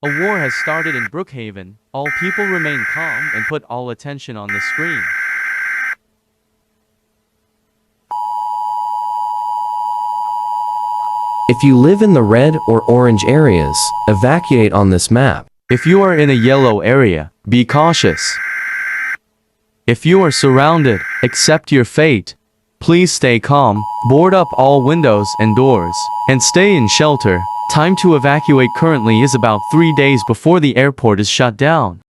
A war has started in Brookhaven. All people remain calm and put all attention on the screen. If you live in the red or orange areas, evacuate on this map. If you are in a yellow area, be cautious. If you are surrounded, accept your fate. Please stay calm, board up all windows and doors, and stay in shelter. Time to evacuate currently is about 3 days before the airport is shut down.